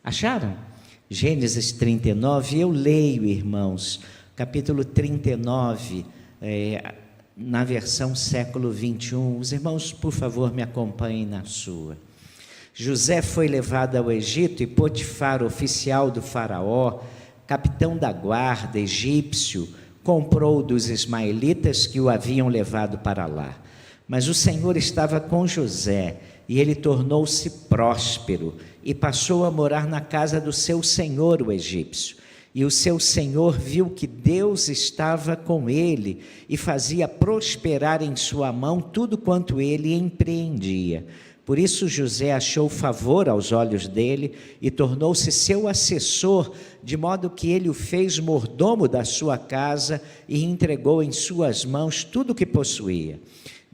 Acharam? Gênesis 39, eu leio, irmãos, capítulo 39, na versão século 21. Os irmãos, por favor, me acompanhem na sua. José foi levado ao Egito e Potifar, oficial do faraó, capitão da guarda egípcio, comprou dos ismaelitas que o haviam levado para lá. Mas o Senhor estava com José, e ele tornou-se próspero, e passou a morar na casa do seu senhor, o egípcio. E o seu senhor viu que Deus estava com ele, e fazia prosperar em sua mão tudo quanto ele empreendia. Por isso José achou favor aos olhos dele, e tornou-se seu assessor, de modo que ele o fez mordomo da sua casa, e entregou em suas mãos tudo o que possuía.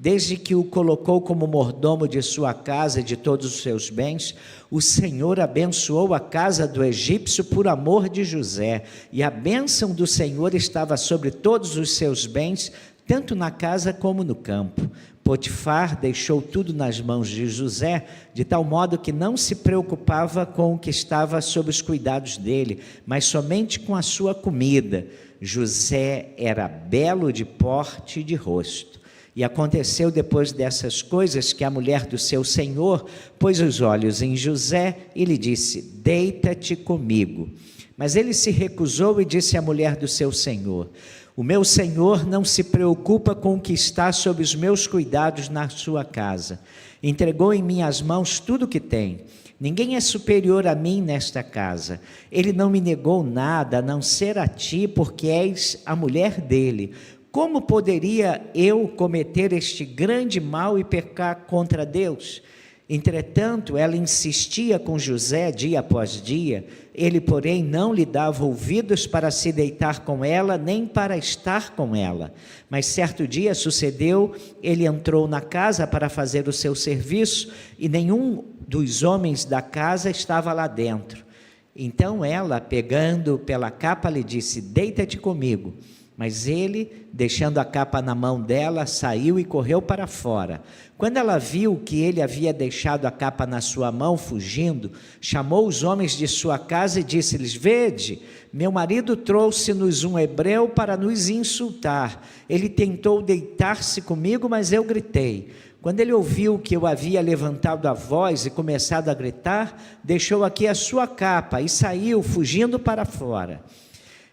Desde que o colocou como mordomo de sua casa e de todos os seus bens, o Senhor abençoou a casa do egípcio por amor de José, e a bênção do Senhor estava sobre todos os seus bens, tanto na casa como no campo. Potifar deixou tudo nas mãos de José, de tal modo que não se preocupava com o que estava sob os cuidados dele, mas somente com a sua comida. José era belo de porte e de rosto. E aconteceu depois dessas coisas que a mulher do seu senhor pôs os olhos em José e lhe disse: deita-te comigo. Mas ele se recusou e disse à mulher do seu senhor: o meu senhor não se preocupa com o que está sob os meus cuidados na sua casa. Entregou em minhas mãos tudo o que tem. Ninguém é superior a mim nesta casa. Ele não me negou nada, a não ser a ti, porque és a mulher dele. Como poderia eu cometer este grande mal e pecar contra Deus? Entretanto, ela insistia com José dia após dia. Ele, porém, não lhe dava ouvidos para se deitar com ela, nem para estar com ela. Mas certo dia sucedeu, ele entrou na casa para fazer o seu serviço, e nenhum dos homens da casa estava lá dentro. Então ela, pegando pela capa, lhe disse: deita-te comigo. Mas ele, deixando a capa na mão dela, saiu e correu para fora. Quando ela viu que ele havia deixado a capa na sua mão, fugindo, chamou os homens de sua casa e disse-lhes: vede, meu marido trouxe-nos um hebreu para nos insultar. Ele tentou deitar-se comigo, mas eu gritei. Quando ele ouviu que eu havia levantado a voz e começado a gritar, deixou aqui a sua capa e saiu, fugindo para fora.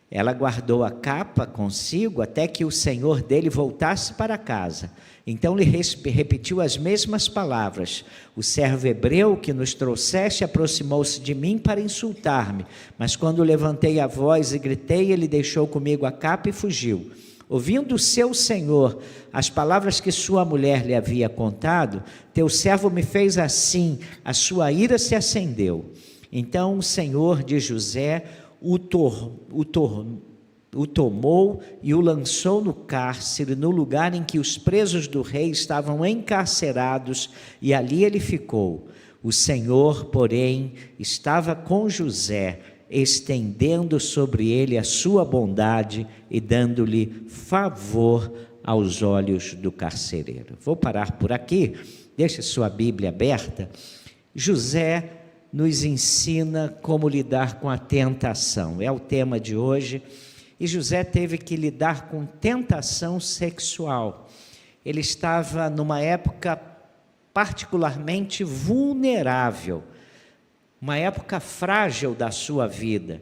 Ela guardou a capa consigo até que o senhor dele voltasse para casa. Então lhe repetiu as mesmas palavras: o servo hebreu que nos trouxeste aproximou-se de mim para insultar-me, mas quando levantei a voz e gritei, ele deixou comigo a capa e fugiu. Ouvindo o seu senhor as palavras que sua mulher lhe havia contado, teu servo me fez assim, a sua ira se acendeu. Então o senhor de José o tomou e o lançou no cárcere, no lugar em que os presos do rei estavam encarcerados, e ali ele ficou. O Senhor, porém, estava com José, estendendo sobre ele a sua bondade e dando-lhe favor aos olhos do carcereiro. Vou parar por aqui, deixe sua Bíblia aberta. José nos ensina como lidar com a tentação, é o tema de hoje. E José teve que lidar com tentação sexual. Ele estava numa época particularmente vulnerável, uma época frágil da sua vida.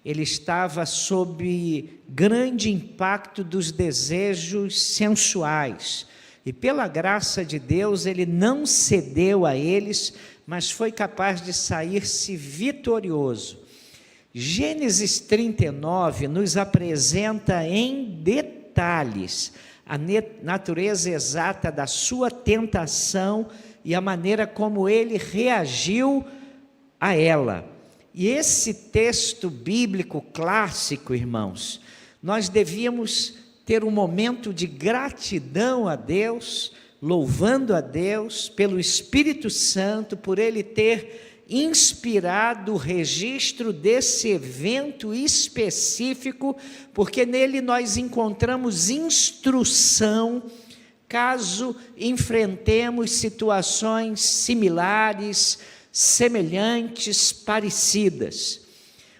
Ele estava sob grande impacto dos desejos sensuais, e pela graça de Deus ele não cedeu a eles, mas foi capaz de sair-se vitorioso. Gênesis 39 nos apresenta em detalhes a natureza exata da sua tentação e a maneira como ele reagiu a ela. E esse texto bíblico clássico, irmãos, nós devíamos ter um momento de gratidão a Deus, louvando a Deus pelo Espírito Santo, por Ele ter inspirado o registro desse evento específico, porque nele nós encontramos instrução, caso enfrentemos situações similares, semelhantes, parecidas.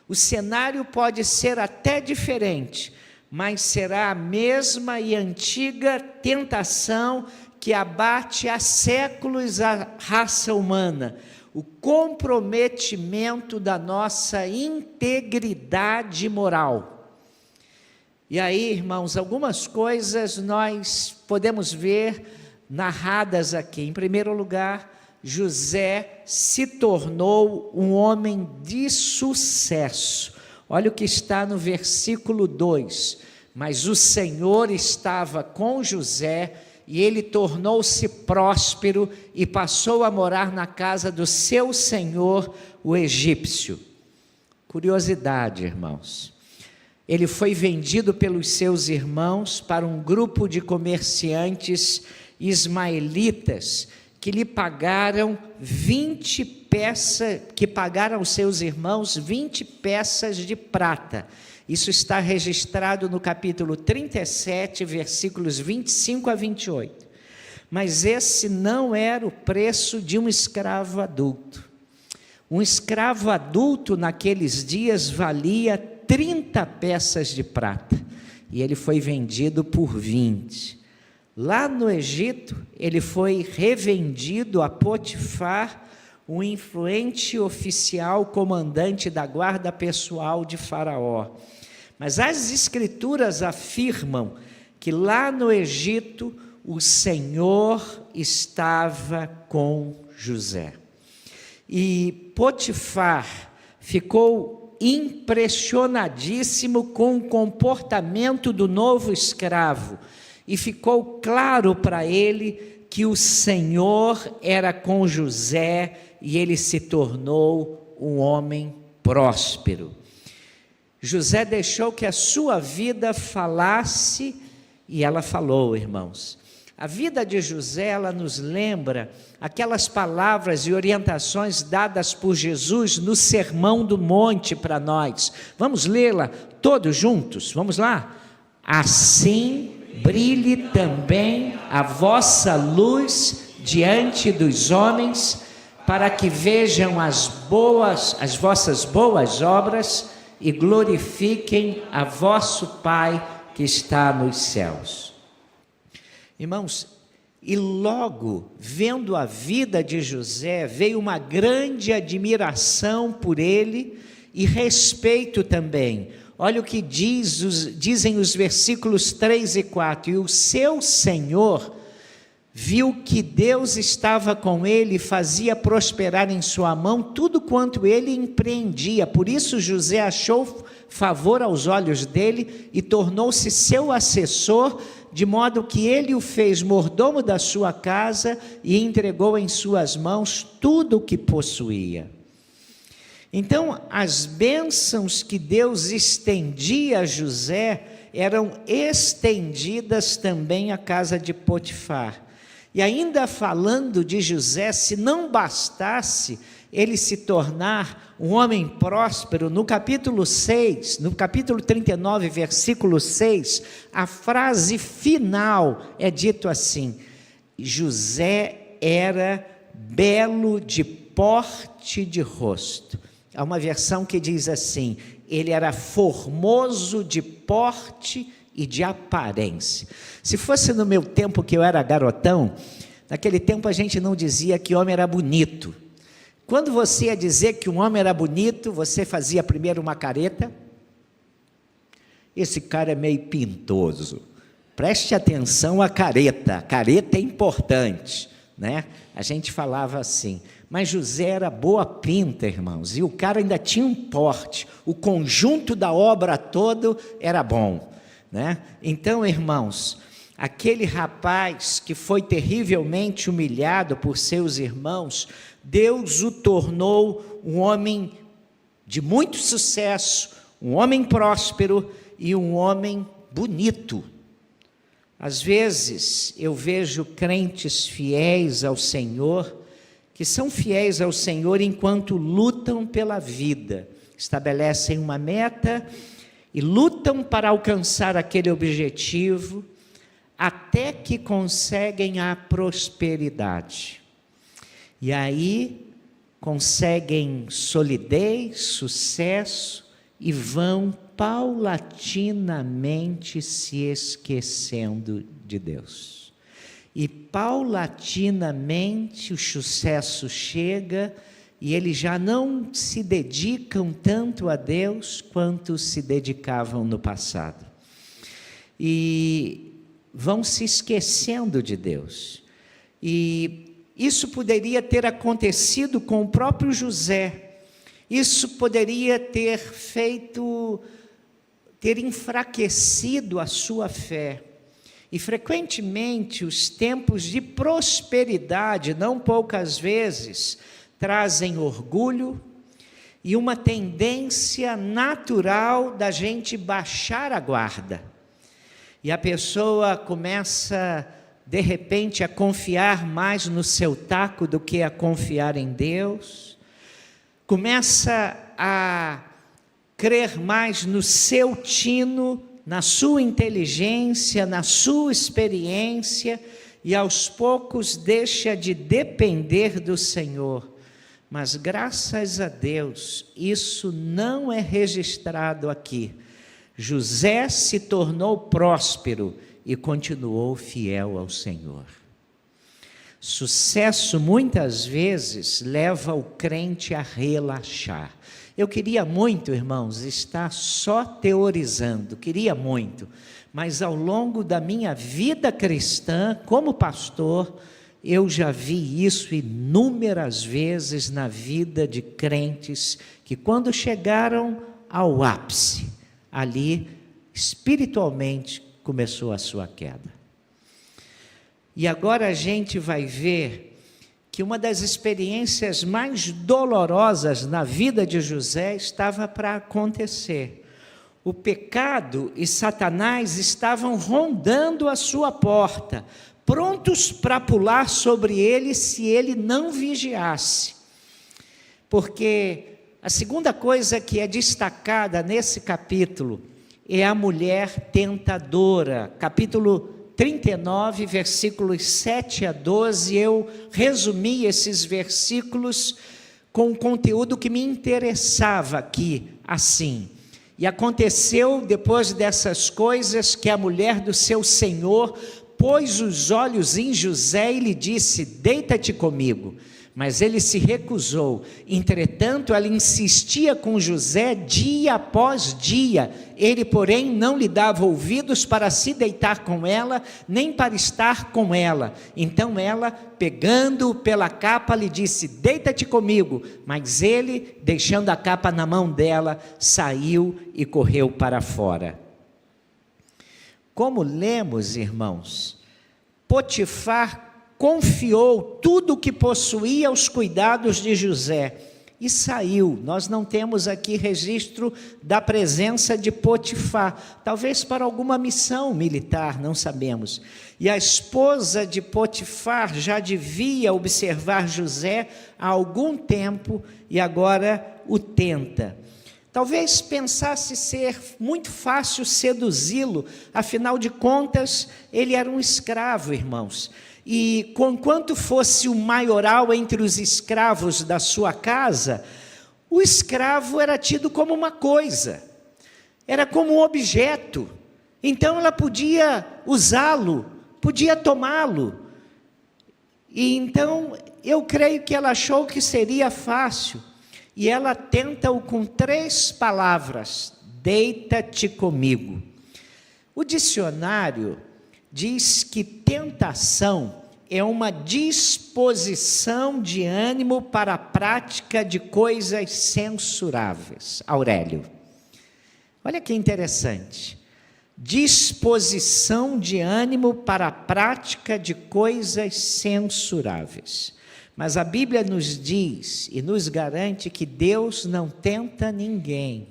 O cenário pode ser até diferente, mas será a mesma e antiga tentação que abate há séculos a raça humana, o comprometimento da nossa integridade moral. E aí, irmãos, algumas coisas nós podemos ver narradas aqui. Em primeiro lugar, José se tornou um homem de sucesso. Olha o que está no versículo 2. Mas o Senhor estava com José, e ele tornou-se próspero e passou a morar na casa do seu senhor, o egípcio. Curiosidade, irmãos. Ele foi vendido pelos seus irmãos para um grupo de comerciantes ismaelitas que lhe pagaram 20 peças, que pagaram aos seus irmãos 20 peças de prata. Isso está registrado no capítulo 37, versículos 25 a 28. Mas esse não era o preço de um escravo adulto. Um escravo adulto naqueles dias valia 30 peças de prata, e ele foi vendido por 20. Lá no Egito, ele foi revendido a Potifar, um influente oficial comandante da guarda pessoal de Faraó. Mas as Escrituras afirmam que lá no Egito o Senhor estava com José. E Potifar ficou impressionadíssimo com o comportamento do novo escravo, e ficou claro para ele que o Senhor era com José, e ele se tornou um homem próspero. José deixou que a sua vida falasse, e ela falou, irmãos. A vida de José, ela nos lembra aquelas palavras e orientações dadas por Jesus no Sermão do Monte para nós. Vamos lê-la todos juntos? Vamos lá? Assim brilhe também a vossa luz diante dos homens, para que vejam as vossas boas obras e glorifiquem a vosso Pai que está nos céus. Irmãos, e logo, vendo a vida de José, veio uma grande admiração por ele e respeito também. Olha o que dizem os versículos 3 e 4. E o seu senhor viu que Deus estava com ele e fazia prosperar em sua mão tudo quanto ele empreendia. Por isso José achou favor aos olhos dele e tornou-se seu assessor, de modo que ele o fez mordomo da sua casa e entregou em suas mãos tudo o que possuía. Então, as bênçãos que Deus estendia a José eram estendidas também à casa de Potifar. E ainda falando de José, se não bastasse ele se tornar um homem próspero, no capítulo 6, no capítulo 39, versículo 6, a frase final é dito assim: José era belo de porte de rosto. Há uma versão que diz assim: ele era formoso de porte e de aparência. Se fosse no meu tempo, que eu era garotão, naquele tempo a gente não dizia que homem era bonito. Quando você ia dizer que um homem era bonito, você fazia primeiro uma careta. Esse cara é meio pintoso. Preste atenção à careta. Careta é importante, né? A gente falava assim. Mas José era boa pinta, irmãos, e o cara ainda tinha um porte. O conjunto da obra todo era bom, né? Então, irmãos, aquele rapaz que foi terrivelmente humilhado por seus irmãos, Deus o tornou um homem de muito sucesso, um homem próspero e um homem bonito. Às vezes eu vejo crentes fiéis ao Senhor, que são fiéis ao Senhor enquanto lutam pela vida, estabelecem uma meta e lutam para alcançar aquele objetivo, até que conseguem a prosperidade. E aí conseguem solidez, sucesso e vão paulatinamente se esquecendo de Deus. E paulatinamente o sucesso chega e eles já não se dedicam tanto a Deus quanto se dedicavam no passado. E vão se esquecendo de Deus. E isso poderia ter acontecido com o próprio José. Isso poderia ter enfraquecido a sua fé. E frequentemente os tempos de prosperidade, não poucas vezes, trazem orgulho e uma tendência natural da gente baixar a guarda. E a pessoa começa, de repente, a confiar mais no seu taco do que a confiar em Deus. Começa a crer mais no seu tino, na sua inteligência, na sua experiência, e aos poucos deixa de depender do Senhor. Mas graças a Deus, isso não é registrado aqui. José se tornou próspero e continuou fiel ao Senhor. Sucesso muitas vezes leva o crente a relaxar. Eu queria muito, irmãos, estar só teorizando, queria muito, mas ao longo da minha vida cristã, como pastor, eu já vi isso inúmeras vezes na vida de crentes que quando chegaram ao ápice, ali espiritualmente começou a sua queda. E agora a gente vai ver que uma das experiências mais dolorosas na vida de José estava para acontecer. O pecado e Satanás estavam rondando a sua porta, prontos para pular sobre ele se ele não vigiasse. Porque a segunda coisa que é destacada nesse capítulo é a mulher tentadora. Capítulo 39, versículos 7 a 12, eu resumi esses versículos com um conteúdo que me interessava aqui, assim. E aconteceu, depois dessas coisas, que a mulher do seu senhor pôs os olhos em José e lhe disse: deita-te comigo. Mas ele se recusou. Entretanto, ela insistia com José dia após dia. Ele, porém, não lhe dava ouvidos para se deitar com ela, nem para estar com ela. Então ela, pegando-o pela capa, lhe disse: deita-te comigo. Mas ele, deixando a capa na mão dela, saiu e correu para fora. Como lemos, irmãos, Potifar confiou tudo o que possuía aos cuidados de José e saiu. Nós não temos aqui registro da presença de Potifar, talvez para alguma missão militar, não sabemos. E a esposa de Potifar já devia observar José há algum tempo e agora o tenta. Talvez pensasse ser muito fácil seduzi-lo, afinal de contas, ele era um escravo, irmãos. E conquanto fosse o maioral entre os escravos da sua casa, o escravo era tido como uma coisa, era como um objeto. Então ela podia usá-lo, podia tomá-lo. E então eu creio que ela achou que seria fácil. E ela tenta-o com 3 palavras: deita-te comigo. O dicionário diz que tentação é uma disposição de ânimo para a prática de coisas censuráveis. Aurélio, olha que interessante. Disposição de ânimo para a prática de coisas censuráveis. Mas a Bíblia nos diz e nos garante que Deus não tenta ninguém.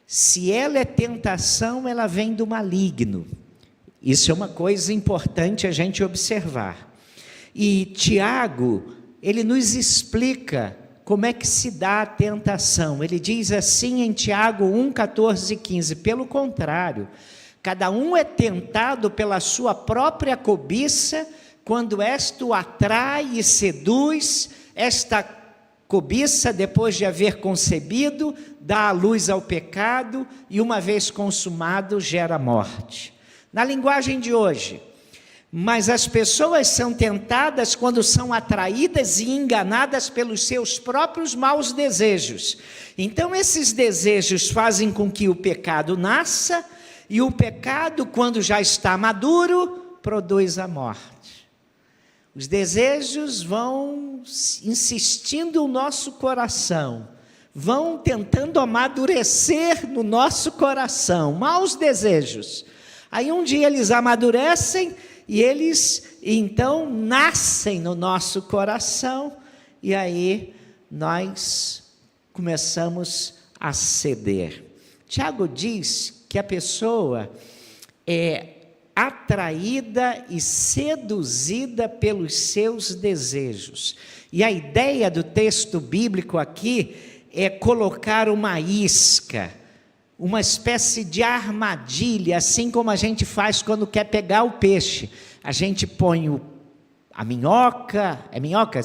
Se ela é tentação, ela vem do maligno. Isso é uma coisa importante a gente observar. E Tiago, ele nos explica como é que se dá a tentação. Ele diz assim em Tiago 1, 14 e 15, pelo contrário, cada um é tentado pela sua própria cobiça, quando esta o atrai e seduz, esta cobiça, depois de haver concebido, dá a luz ao pecado e, uma vez consumado, gera morte. Na linguagem de hoje, mas as pessoas são tentadas quando são atraídas e enganadas pelos seus próprios maus desejos. Então, esses desejos fazem com que o pecado nasça, e o pecado, quando já está maduro, produz a morte. Os desejos vão insistindo no nosso coração, vão tentando amadurecer no nosso coração, maus desejos. Aí um dia eles amadurecem e eles então nascem no nosso coração, e aí nós começamos a ceder. Tiago diz que a pessoa é atraída e seduzida pelos seus desejos. E a ideia do texto bíblico aqui é colocar uma isca, uma espécie de armadilha, assim como a gente faz quando quer pegar o peixe. A gente põe a minhoca, é minhoca?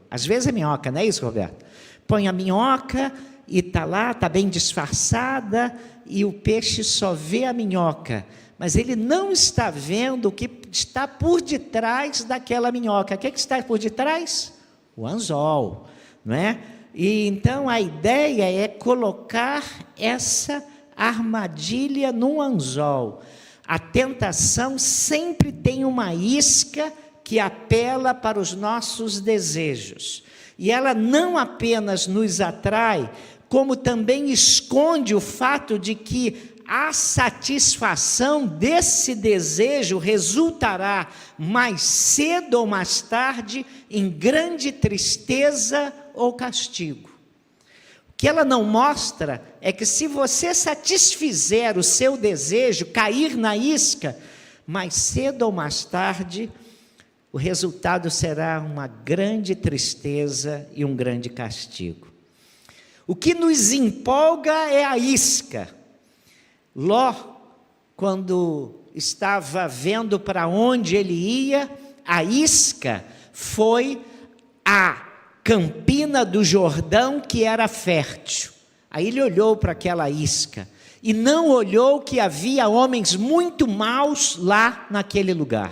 Às vezes é minhoca, não é isso, Roberto? Põe a minhoca e está lá, está bem disfarçada, e o peixe só vê a minhoca, mas ele não está vendo o que está por detrás daquela minhoca. O que está por detrás? O anzol, não é? E então a ideia é colocar essa armadilha no anzol. A tentação sempre tem uma isca que apela para os nossos desejos. E ela não apenas nos atrai, como também esconde o fato de que a satisfação desse desejo resultará mais cedo ou mais tarde em grande tristeza ou castigo. O que ela não mostra é que, se você satisfizer o seu desejo, cair na isca, mais cedo ou mais tarde, o resultado será uma grande tristeza e um grande castigo. O que nos empolga é a isca. Ló, quando estava vendo para onde ele ia, a isca foi a campina do Jordão, que era fértil. Aí ele olhou para aquela isca e não olhou que havia homens muito maus lá naquele lugar.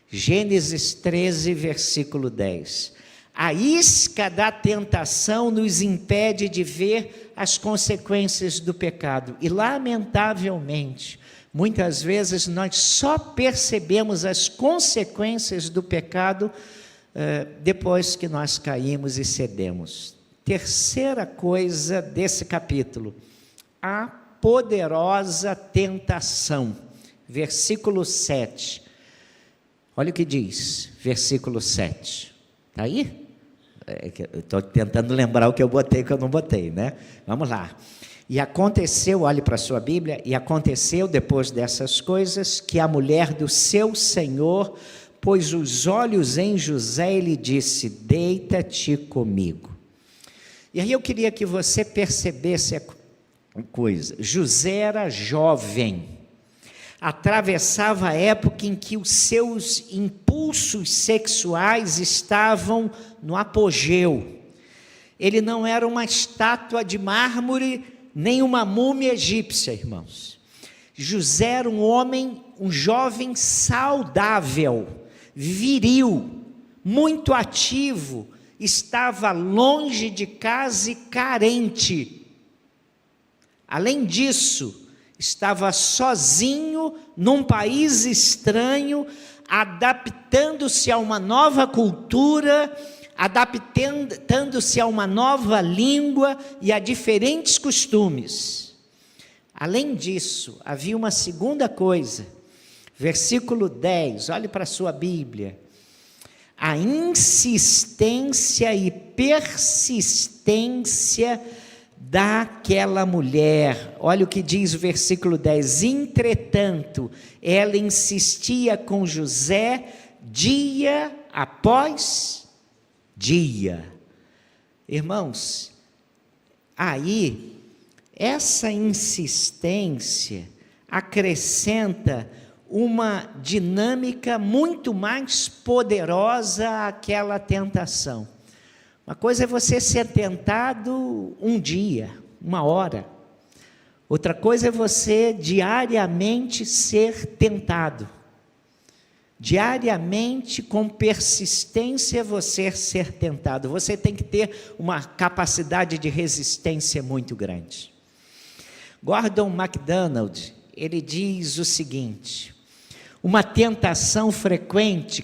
Gênesis 13, versículo 10. A isca da tentação nos impede de ver as consequências do pecado. E, lamentavelmente, muitas vezes nós só percebemos as consequências do pecado depois que nós caímos e cedemos. Terceira coisa desse capítulo: a poderosa tentação. Versículo 7. Olha o que diz, versículo 7. Está aí? Estou tentando lembrar o que eu botei, que eu não botei, né? Vamos lá. E aconteceu, olhe para a sua Bíblia, e aconteceu depois dessas coisas, que a mulher do seu senhor pôs os olhos em José e lhe disse: deita-te comigo. E aí eu queria que você percebesse a coisa. José era jovem, atravessava a época em que os seus impulsos sexuais estavam no apogeu. Ele não era uma estátua de mármore, nem uma múmia egípcia, irmãos. José era um homem, um jovem saudável, viril, muito ativo, estava longe de casa e carente. Além disso, estava sozinho num país estranho, adaptando-se a uma nova cultura, adaptando-se a uma nova língua e a diferentes costumes. Além disso, havia uma segunda coisa. Versículo 10, olhe para a sua Bíblia. A insistência e persistência daquela mulher. Olha o que diz o versículo 10. Entretanto, ela insistia com José dia após dia. Irmãos, aí, essa insistência acrescenta uma dinâmica muito mais poderosa àquela tentação. Uma coisa é você ser tentado um dia, uma hora. Outra coisa é você diariamente ser tentado. Diariamente, com persistência, você ser tentado. Você tem que ter uma capacidade de resistência muito grande. Gordon MacDonald, ele diz o seguinte: uma tentação frequente,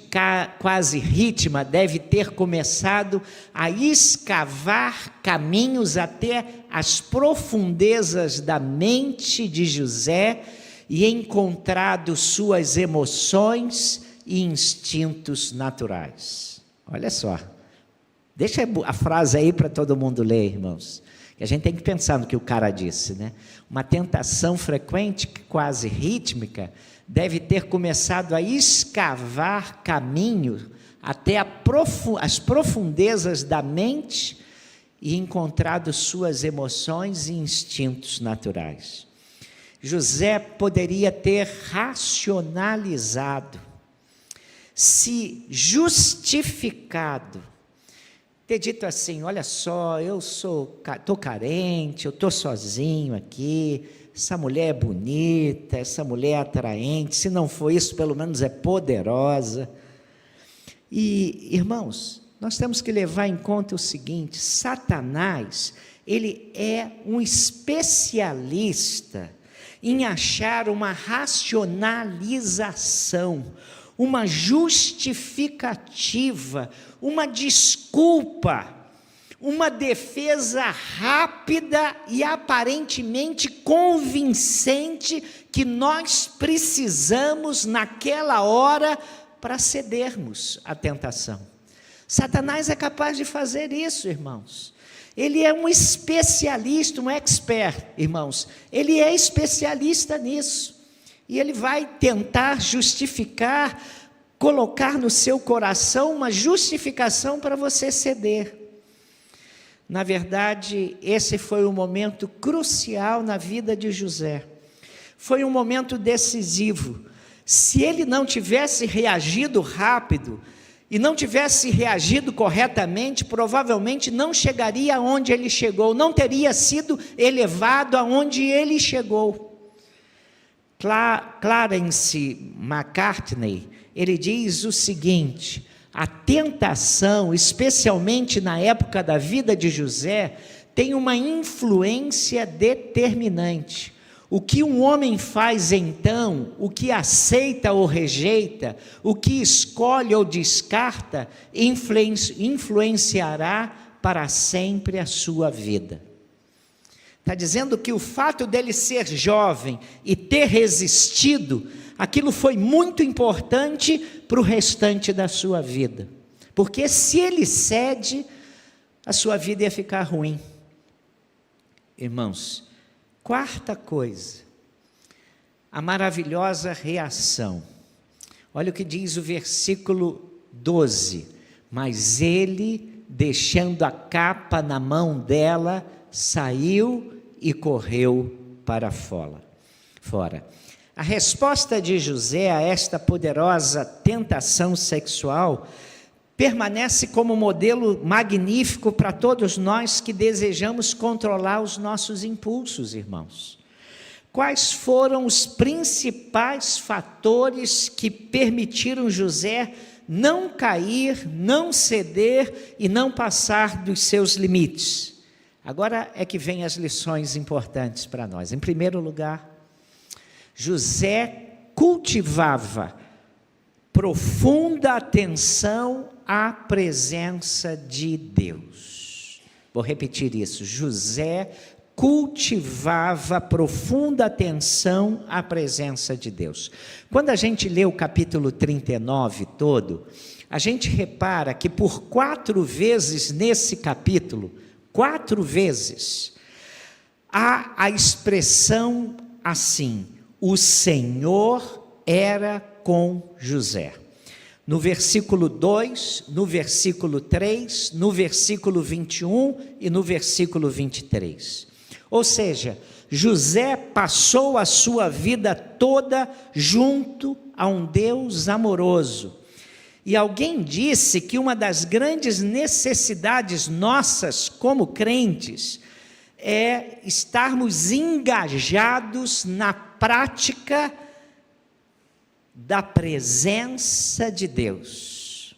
quase ritma, deve ter começado a escavar caminhos até as profundezas da mente de José e encontrado suas emoções e instintos naturais. Olha só, deixa a frase aí para todo mundo ler, irmãos. Que a gente tem que pensar no que o cara disse, né? Uma tentação frequente, quase rítmica, deve ter começado a escavar caminho até as profundezas da mente e encontrado suas emoções e instintos naturais. José poderia ter racionalizado, se justificado, ter dito assim: olha só, eu estou carente, eu estou sozinho aqui, essa mulher é bonita, essa mulher é atraente, se não for isso, pelo menos é poderosa. E, irmãos, nós temos que levar em conta o seguinte: Satanás, ele é um especialista em achar uma racionalização, uma justificativa, uma desculpa, uma defesa rápida e aparentemente convincente que nós precisamos naquela hora para cedermos à tentação. Satanás é capaz de fazer isso, irmãos. Ele é um especialista, um expert, irmãos. Ele é especialista nisso. E ele vai tentar justificar, colocar no seu coração uma justificação para você ceder. Na verdade, esse foi um momento crucial na vida de José. Foi um momento decisivo. Se ele não tivesse reagido rápido e não tivesse reagido corretamente, provavelmente não chegaria aonde ele chegou, não teria sido elevado aonde ele chegou. Clarence McCartney, ele diz o seguinte: a tentação, especialmente na época da vida de José, tem uma influência determinante. O que um homem faz então, o que aceita ou rejeita, o que escolhe ou descarta, influenciará para sempre a sua vida. Está dizendo que o fato dele ser jovem e ter resistido, aquilo foi muito importante para o restante da sua vida. Porque se ele cede, a sua vida ia ficar ruim. Irmãos, quarta coisa, a maravilhosa reação. Olha o que diz o versículo 12. Mas ele, deixando a capa na mão dela, saiu e correu para fora. A resposta de José a esta poderosa tentação sexual permanece como modelo magnífico para todos nós que desejamos controlar os nossos impulsos, irmãos. Quais foram os principais fatores que permitiram José não cair, não ceder e não passar dos seus limites? Agora é que vem as lições importantes para nós. Em primeiro lugar, José cultivava profunda atenção à presença de Deus. Vou repetir isso. José cultivava profunda atenção à presença de Deus. Quando a gente lê o capítulo 39 todo, a gente repara que por 4 vezes nesse capítulo, 4 vezes, há a expressão assim: o Senhor era com José. No versículo 2, no versículo 3, no versículo 21 e no versículo 23. Ou seja, José passou a sua vida toda junto a um Deus amoroso. E alguém disse que uma das grandes necessidades nossas como crentes é estarmos engajados na prática da presença de Deus.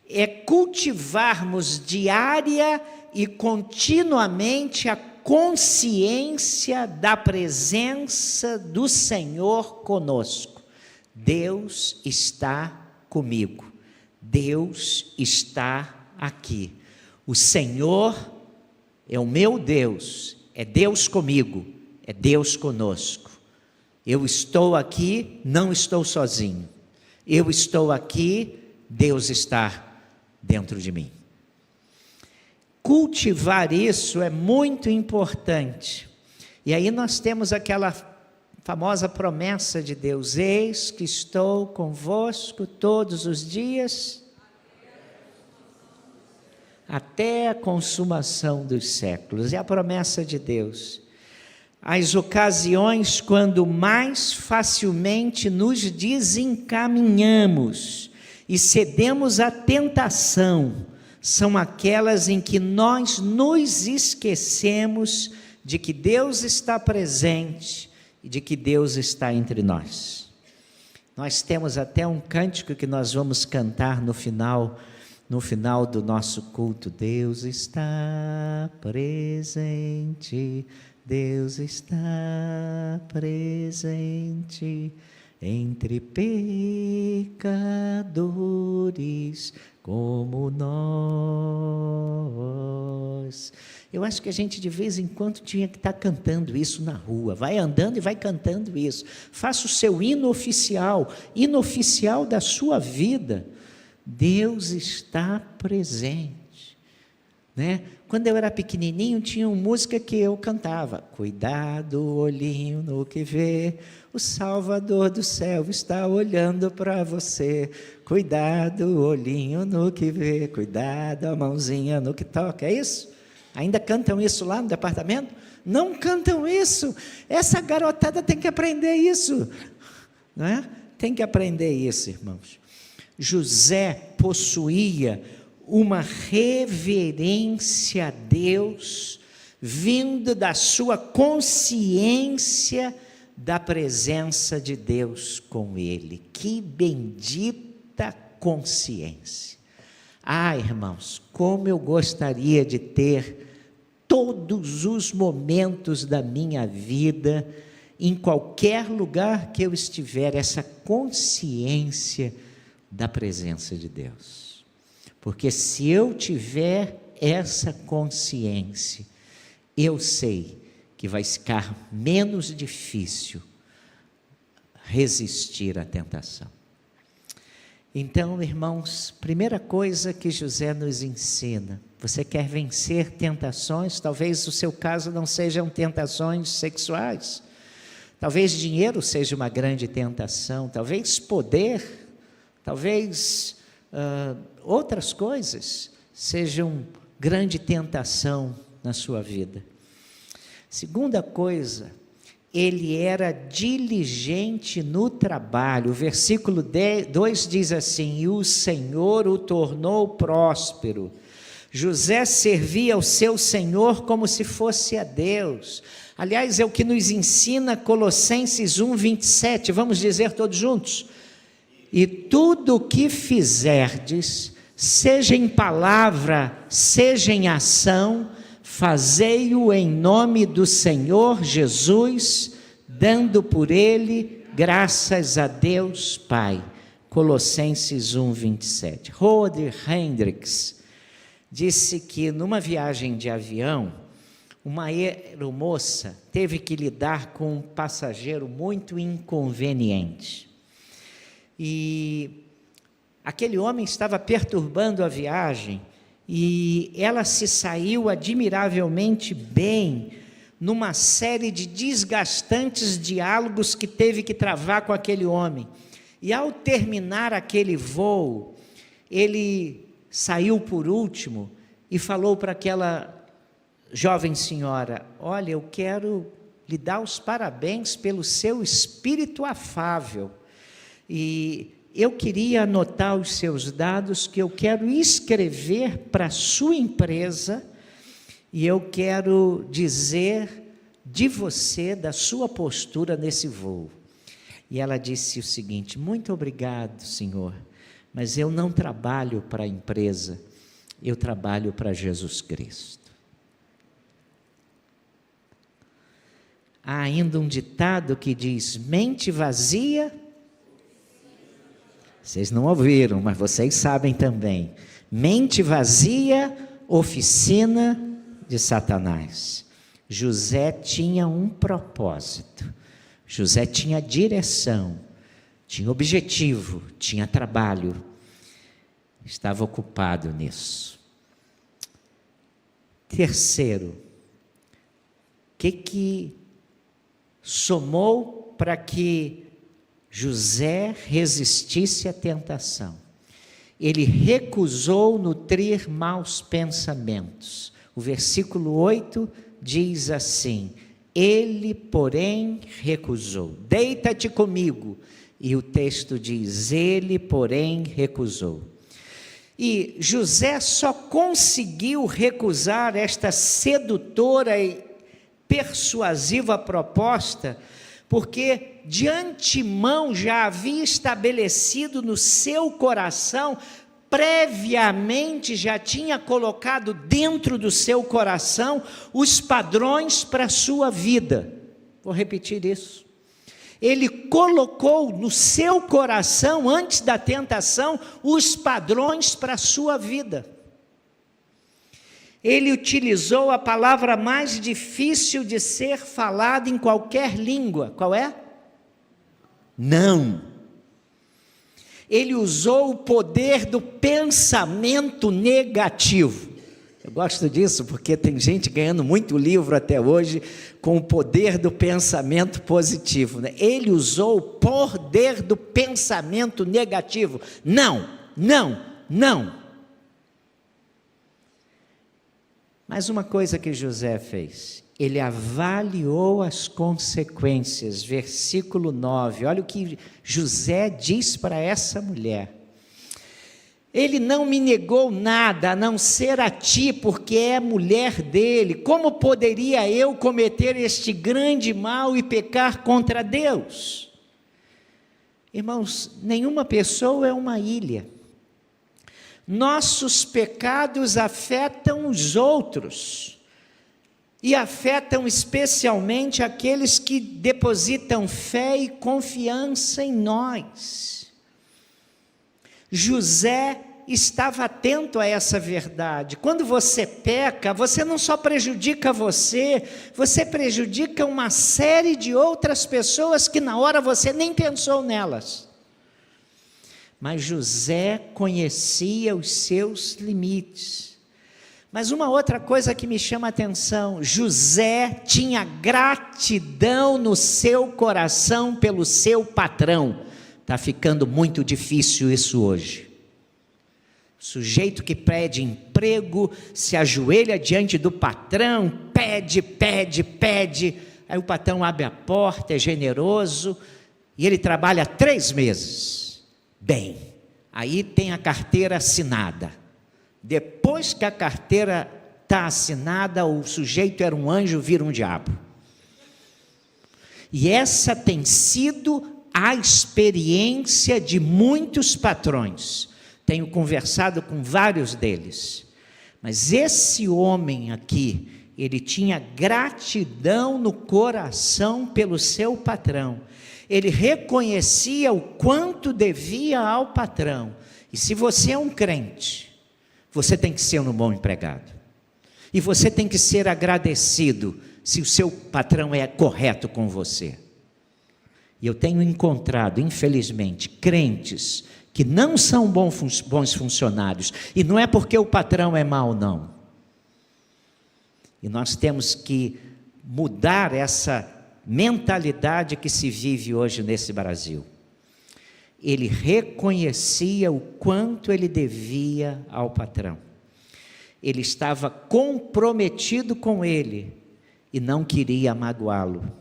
É cultivarmos diária e continuamente a consciência da presença do Senhor conosco. Deus está comigo. Deus está aqui. O Senhor é o meu Deus, é Deus comigo, é Deus conosco. Eu estou aqui, não estou sozinho. Eu estou aqui, Deus está dentro de mim. Cultivar isso é muito importante. E aí nós temos aquela famosa promessa de Deus: eis que estou convosco todos os dias, até a consumação dos séculos. É a promessa de Deus. As ocasiões quando mais facilmente nos desencaminhamos e cedemos à tentação são aquelas em que nós nos esquecemos de que Deus está presente e de que Deus está entre nós. Nós temos até um cântico que nós vamos cantar no final do nosso culto. Deus está presente, Deus está presente entre pecadores como nós. Eu acho que a gente de vez em quando tinha que estar cantando isso na rua. Vai andando e vai cantando isso. Faça o seu hino oficial da sua vida. Deus está presente, né? Quando eu era pequenininho, tinha uma música que eu cantava: cuidado, olhinho no que vê, o Salvador do céu está olhando para você. Cuidado, olhinho no que vê, cuidado, a mãozinha no que toca. É isso? Ainda cantam isso lá no departamento? Não cantam isso. Essa garotada tem que aprender isso, não é? Tem que aprender isso, irmãos. José possuía uma reverência a Deus, vindo da sua consciência da presença de Deus com ele. Que bendita consciência! Ah, irmãos, como eu gostaria de ter todos os momentos da minha vida, em qualquer lugar que eu estiver, essa consciência da presença de Deus. Porque se eu tiver essa consciência, eu sei que vai ficar menos difícil resistir à tentação. Então, irmãos, primeira coisa que José nos ensina: você quer vencer tentações? Talvez o seu caso não sejam tentações sexuais, talvez dinheiro seja uma grande tentação, talvez poder, talvez outras coisas sejam grande tentação na sua vida. Segunda coisa, ele era diligente no trabalho. O versículo 2 diz assim: e o Senhor o tornou próspero. José servia ao seu Senhor como se fosse a Deus. Aliás, é o que nos ensina Colossenses 1:27. Vamos dizer todos juntos: e tudo o que fizerdes, seja em palavra, seja em ação, fazei-o em nome do Senhor Jesus, dando por ele graças a Deus Pai. Colossenses 1:27. Roder Hendricks disse que numa viagem de avião, uma aeromoça teve que lidar com um passageiro muito inconveniente. E aquele homem estava perturbando a viagem, e ela se saiu admiravelmente bem numa série de desgastantes diálogos que teve que travar com aquele homem. E ao terminar aquele voo, ele saiu por último e falou para aquela jovem senhora: olha, eu quero lhe dar os parabéns pelo seu espírito afável. E eu queria anotar os seus dados, que eu quero escrever para a sua empresa, e eu quero dizer de você, da sua postura nesse voo. E ela disse o seguinte: muito obrigado, senhor, mas eu não trabalho para a empresa, eu trabalho para Jesus Cristo. Há ainda um ditado que diz: mente vazia. Vocês não ouviram, mas vocês sabem também. Mente vazia, oficina de Satanás. José tinha um propósito. José tinha direção, tinha objetivo, tinha trabalho. Estava ocupado nisso. Terceiro, o que somou para que José resistisse à tentação? Ele recusou nutrir maus pensamentos. O versículo 8 diz assim: ele, porém, recusou. Deita-te comigo. E o texto diz: ele, porém, recusou. E José só conseguiu recusar esta sedutora e persuasiva proposta porque de antemão já havia estabelecido no seu coração, previamente já tinha colocado dentro do seu coração os padrões para a sua vida. Vou repetir isso. Ele colocou no seu coração, antes da tentação, os padrões para a sua vida. Ele utilizou a palavra mais difícil de ser falada em qualquer língua. Qual é? Não. Ele usou o poder do pensamento negativo. Eu gosto disso porque tem gente ganhando muito livro até hoje com o poder do pensamento positivo, né? Ele usou o poder do pensamento negativo. Não, não, não. Mas uma coisa que José fez, ele avaliou as consequências. Versículo 9, olha o que José diz para essa mulher: ele não me negou nada, a não ser a ti, porque é mulher dele. Como poderia eu cometer este grande mal e pecar contra Deus? Irmãos, nenhuma pessoa é uma ilha. Nossos pecados afetam os outros, e afetam especialmente aqueles que depositam fé e confiança em nós. José estava atento a essa verdade. Quando você peca, você não só prejudica você prejudica uma série de outras pessoas que na hora você nem pensou nelas. Mas José conhecia os seus limites. Mas uma outra coisa que me chama a atenção: José tinha gratidão no seu coração pelo seu patrão. Está ficando muito difícil isso hoje. O sujeito que pede emprego, se ajoelha diante do patrão, pede, aí o patrão abre a porta, é generoso, e ele trabalha 3 meses. Bem, aí tem a carteira assinada. Depois que a carteira está assinada, o sujeito era um anjo, vira um diabo. E essa tem sido a experiência de muitos patrões. Tenho conversado com vários deles. Mas esse homem aqui, ele tinha gratidão no coração pelo seu patrão. Ele reconhecia o quanto devia ao patrão. E se você é um crente, você tem que ser um bom empregado. E você tem que ser agradecido se o seu patrão é correto com você. E eu tenho encontrado, infelizmente, crentes que não são bons funcionários. E não é porque o patrão é mau, não. E nós temos que mudar essa mentalidade que se vive hoje nesse Brasil. Ele reconhecia o quanto ele devia ao patrão. Ele estava comprometido com ele e não queria magoá-lo.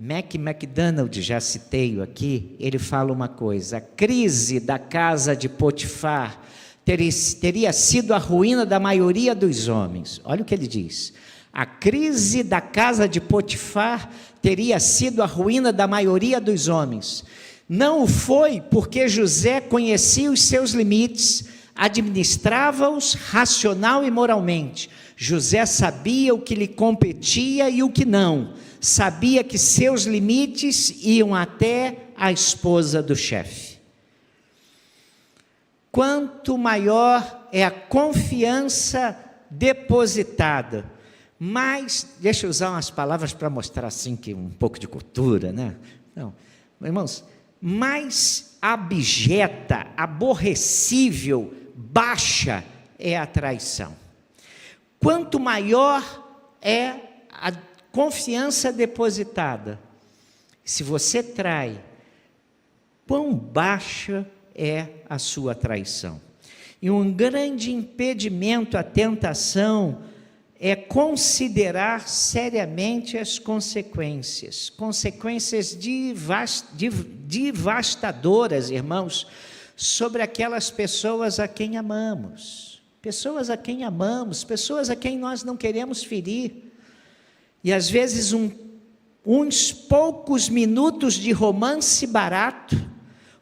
MacDonald, já citei aqui, ele fala uma coisa: a crise da casa de Potifar teria sido a ruína da maioria dos homens. Olha o que ele diz: a crise da casa de Potifar teria sido a ruína da maioria dos homens. Não o foi porque José conhecia os seus limites, administrava-os racional e moralmente. José sabia o que lhe competia e o que não. Sabia que seus limites iam até a esposa do chefe. Quanto maior é a confiança depositada, mais, deixa eu usar umas palavras para mostrar assim que um pouco de cultura, né? Não, irmãos, mais abjeta, aborrecível, baixa é a traição. Quanto maior é a confiança depositada, se você trai, quão baixa é a sua traição. E um grande impedimento à tentação é considerar seriamente as consequências devastadoras, irmãos, sobre aquelas pessoas a quem amamos, pessoas a quem nós não queremos ferir. E às vezes uns poucos minutos de romance barato,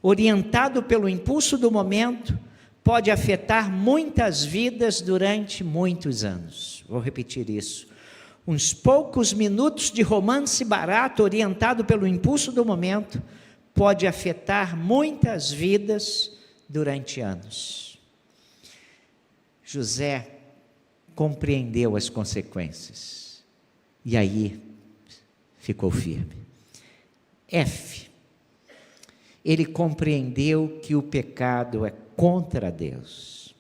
orientado pelo impulso do momento, pode afetar muitas vidas durante muitos anos. Vou repetir isso. Uns poucos minutos de romance barato, orientado pelo impulso do momento, pode afetar muitas vidas durante anos. José compreendeu as consequências e aí ficou firme. Ele compreendeu que o pecado é contra Deus.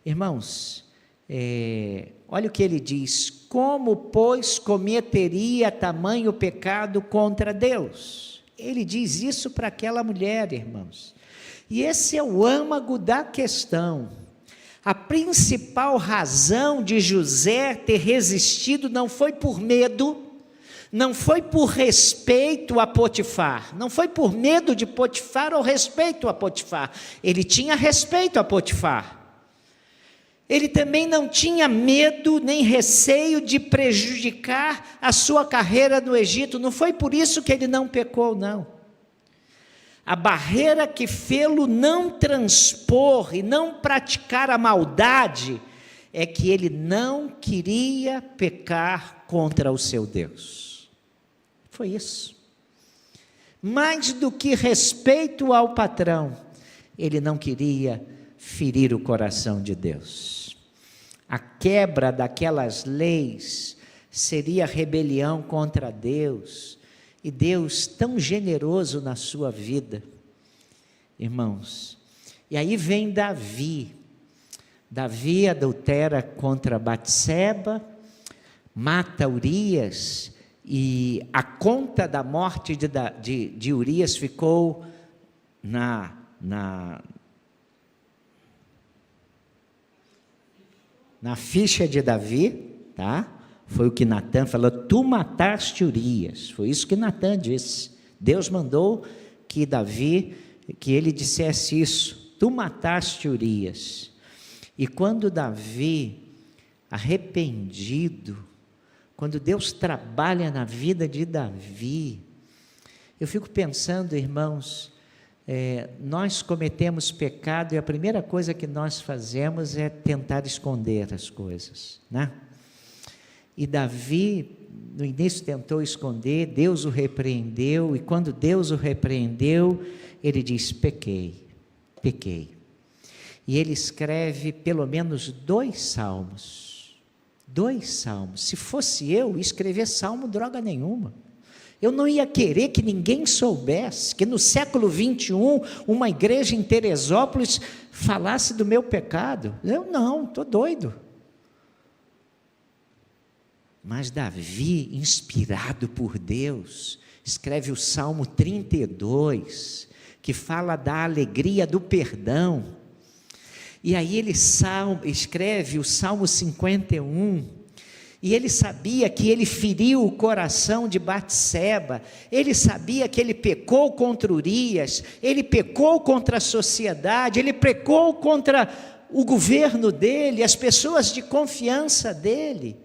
Irmãos, olha o que ele diz: como, pois, cometeria tamanho pecado contra Deus? Ele diz isso para aquela mulher, irmãos. E esse é o âmago da questão. A principal razão de José ter resistido não foi por medo, não foi por respeito a Potifar, não foi por medo de Potifar ou respeito a Potifar. Ele tinha respeito a Potifar. Ele também não tinha medo nem receio de prejudicar a sua carreira no Egito. Não foi por isso que ele não pecou, não. A barreira que fê-lo não transpor e não praticar a maldade é que ele não queria pecar contra o seu Deus. Foi isso. Mais do que respeito ao patrão, ele não queria ferir o coração de Deus. A quebra daquelas leis seria rebelião contra Deus, e Deus tão generoso na sua vida, irmãos. E aí vem Davi adultera contra Batseba, mata Urias, e a conta da morte de Urias ficou na ficha de Davi, tá? Foi o que Natã falou: tu mataste Urias. Foi isso que Natã disse. Deus mandou que ele dissesse isso: tu mataste Urias. E quando Davi, arrependido, quando Deus trabalha na vida de Davi, eu fico pensando, irmãos, nós cometemos pecado e a primeira coisa que nós fazemos é tentar esconder as coisas, né? E Davi, no início, tentou esconder, Deus o repreendeu, e quando Deus o repreendeu, ele diz: pequei. E ele escreve pelo menos 2 salmos. 2 salmos. Se fosse eu, escrever salmo droga nenhuma. Eu não ia querer que ninguém soubesse, que no século 21, uma igreja em Teresópolis falasse do meu pecado. Eu não, estou doido. Mas Davi, inspirado por Deus, escreve o Salmo 32, que fala da alegria do perdão. E aí ele escreve o Salmo 51, E ele sabia que ele feriu o coração de Batseba, ele sabia que ele pecou contra Urias, ele pecou contra a sociedade, ele pecou contra o governo dele, as pessoas de confiança dele.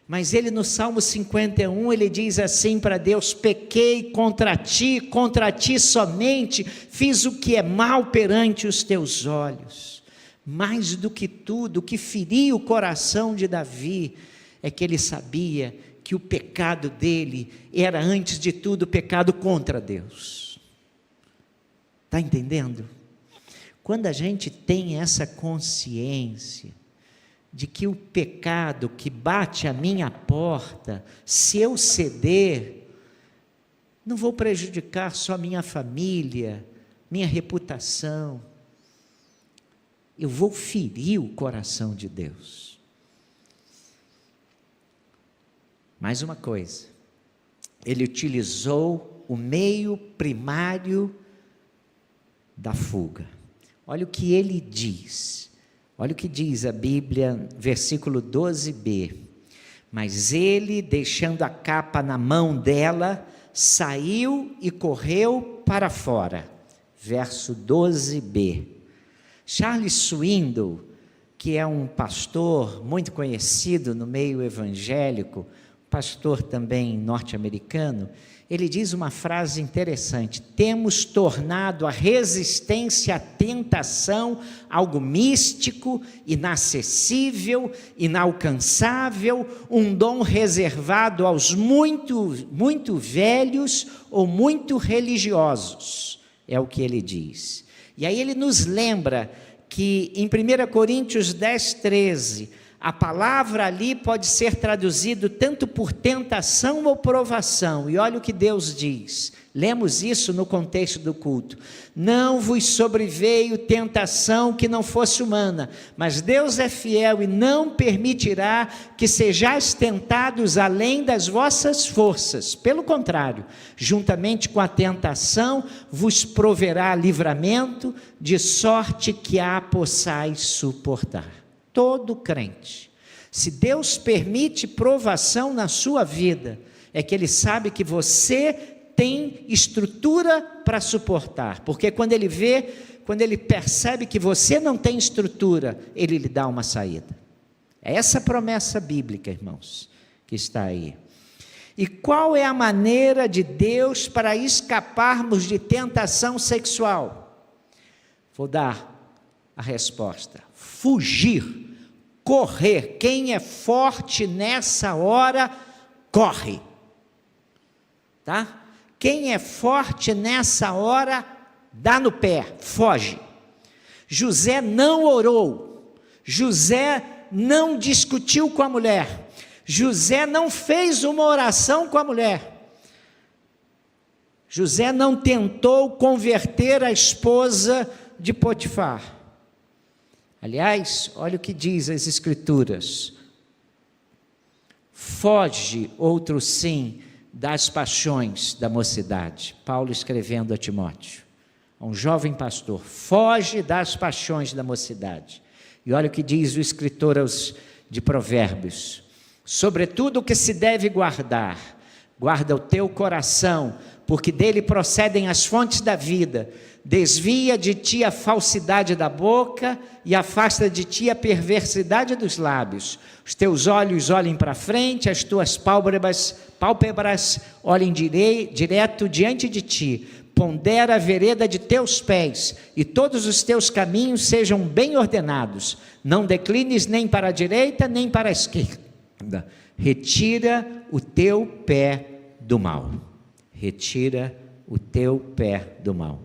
Mas ele no Salmo 51, ele diz assim para Deus: pequei contra ti somente, fiz o que é mal perante os teus olhos. Mais do que tudo, o que feria o coração de Davi, é que ele sabia que o pecado dele era, antes de tudo, pecado contra Deus. Está entendendo? Quando a gente tem essa consciência de que o pecado que bate à minha porta, se eu ceder, não vou prejudicar só minha família, minha reputação, eu vou ferir o coração de Deus. Mais uma coisa, ele utilizou o meio primário da fuga. Olha o que ele diz. Olha o que diz a Bíblia, versículo 12b. Mas ele, deixando a capa na mão dela, saiu e correu para fora. Verso 12b. Charles Swindoll, que é um pastor muito conhecido no meio evangélico, pastor também norte-americano, ele diz uma frase interessante: temos tornado a resistência à tentação algo místico, inacessível, inalcançável, um dom reservado aos muito velhos ou muito religiosos, é o que ele diz. E aí ele nos lembra que em 1 Coríntios 10, 13, a palavra ali pode ser traduzido tanto por tentação ou provação. E olha o que Deus diz. Lemos isso no contexto do culto. Não vos sobreveio tentação que não fosse humana, mas Deus é fiel e não permitirá que sejais tentados além das vossas forças. Pelo contrário, juntamente com a tentação, vos proverá livramento, de sorte que a possais suportar. Todo crente, se Deus permite provação na sua vida, é que Ele sabe que você tem estrutura para suportar, porque quando Ele percebe que você não tem estrutura, Ele lhe dá uma saída. É essa promessa bíblica, irmãos, que está aí. E qual é a maneira de Deus para escaparmos de tentação sexual? Vou dar a resposta: fugir. Correr. Quem é forte nessa hora, corre. Tá? Quem é forte nessa hora, dá no pé, foge. José não orou. José não discutiu com a mulher. José não fez uma oração com a mulher. José não tentou converter a esposa de Potifar. Aliás, olha o que diz as Escrituras: foge, outro sim, das paixões da mocidade. Paulo escrevendo a Timóteo, um jovem pastor: foge das paixões da mocidade. E olha o que diz o escritor de Provérbios: sobretudo o que se deve guardar, guarda o teu coração, porque dele procedem as fontes da vida. Desvia de ti a falsidade da boca e afasta de ti a perversidade dos lábios. Os teus olhos olhem para frente, as tuas pálpebras olhem direto diante de ti. Pondera a vereda de teus pés, e todos os teus caminhos sejam bem ordenados. Não declines nem para a direita, nem para a esquerda. Retira o teu pé do mal. Retira o teu pé do mal.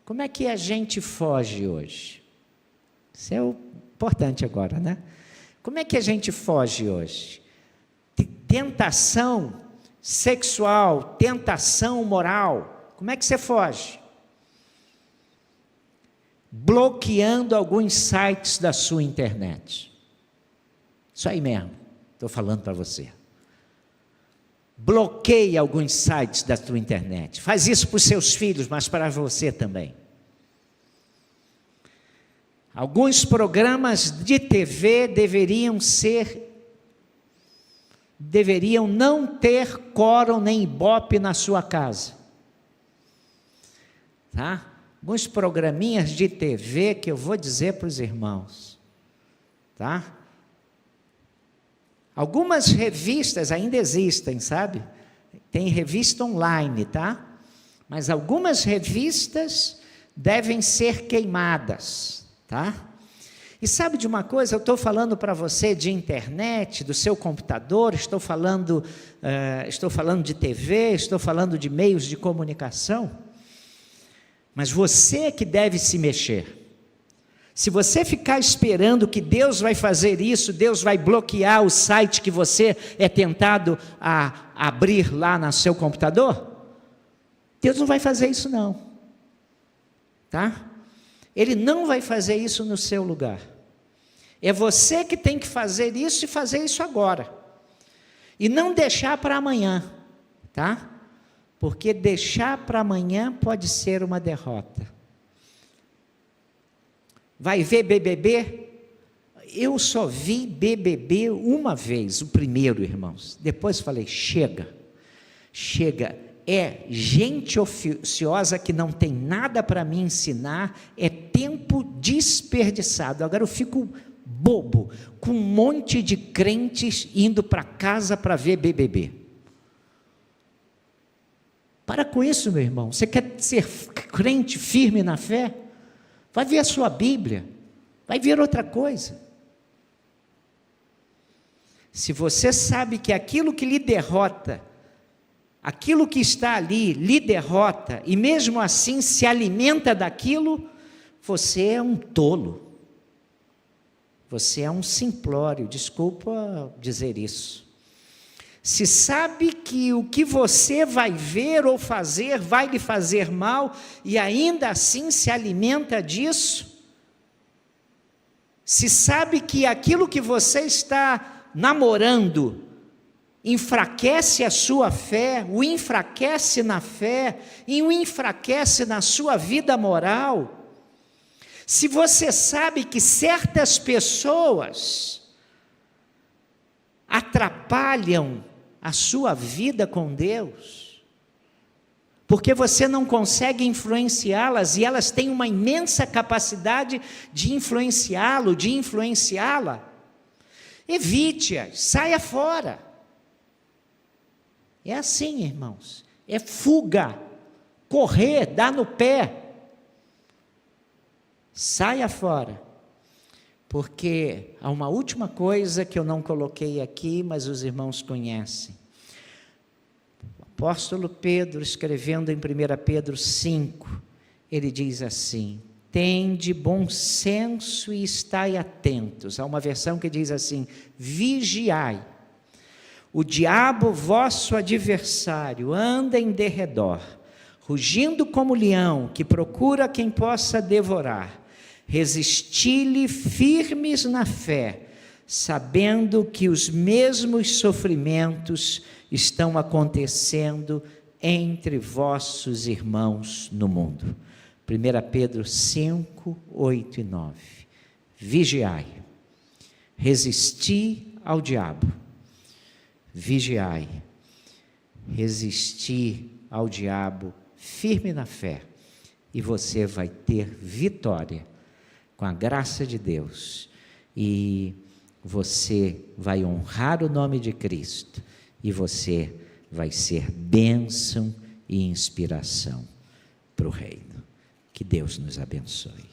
Como é que a gente foge hoje? Isso é o importante agora, né? Como é que a gente foge hoje? Tentação sexual, tentação moral. Como é que você foge? Bloqueando alguns sites da sua internet. Isso aí mesmo, estou falando para você. Bloqueie alguns sites da tua internet. Faz isso para os seus filhos, mas para você também. Alguns programas de TV deveriam ser deveriam não ter quórum nem ibope na sua casa. Tá? Alguns programinhas de TV que eu vou dizer para os irmãos. Tá? Algumas revistas ainda existem, sabe? Tem revista online, tá? Mas algumas revistas devem ser queimadas, tá? E sabe de uma coisa, eu estou falando para você de internet, do seu computador, estou falando de TV, estou falando de meios de comunicação, mas você que deve se mexer. Se você ficar esperando que Deus vai fazer isso, Deus vai bloquear o site que você é tentado a abrir lá no seu computador, Deus não vai fazer isso não, tá? Ele não vai fazer isso no seu lugar. É você que tem que fazer isso e fazer isso agora. E não deixar para amanhã, tá? Porque deixar para amanhã pode ser uma derrota. Vai ver BBB? Eu só vi BBB uma vez, o primeiro, irmãos. Depois falei, chega. É gente ociosa que não tem nada para me ensinar, é tempo desperdiçado. Agora eu fico bobo, com um monte de crentes indo para casa para ver BBB. Para com isso, meu irmão. Você quer ser crente firme na fé? Vai ver a sua Bíblia, vai ver outra coisa. Se você sabe que aquilo que lhe derrota, aquilo que está ali lhe derrota, e mesmo assim se alimenta daquilo, você é um tolo. Você é um simplório, desculpa dizer isso. Se sabe que o que você vai ver ou fazer vai lhe fazer mal, e ainda assim se alimenta disso, se sabe que aquilo que você está namorando enfraquece a sua fé, o enfraquece na fé, e o enfraquece na sua vida moral, se você sabe que certas pessoas atrapalham a sua vida com Deus, porque você não consegue influenciá-las, e elas têm uma imensa capacidade de influenciá-lo, de influenciá-la, evite-as, saia fora. É assim, irmãos, é fuga, correr, dar no pé, saia fora, porque há uma última coisa que eu não coloquei aqui, mas os irmãos conhecem. O apóstolo Pedro, escrevendo em 1 Pedro 5, ele diz assim: tende bom senso e estai atentos. Há uma versão que diz assim: vigiai. O diabo, vosso adversário, anda em derredor, rugindo como leão, que procura quem possa devorar. Resisti-lhe firmes na fé, sabendo que os mesmos sofrimentos estão acontecendo entre vossos irmãos no mundo. 1 Pedro 5, 8 e 9. Vigiai, resisti ao diabo. Vigiai, resisti ao diabo, firme na fé, e você vai ter vitória, com a graça de Deus, e você vai honrar o nome de Cristo, e você vai ser bênção e inspiração para o reino. Que Deus nos abençoe.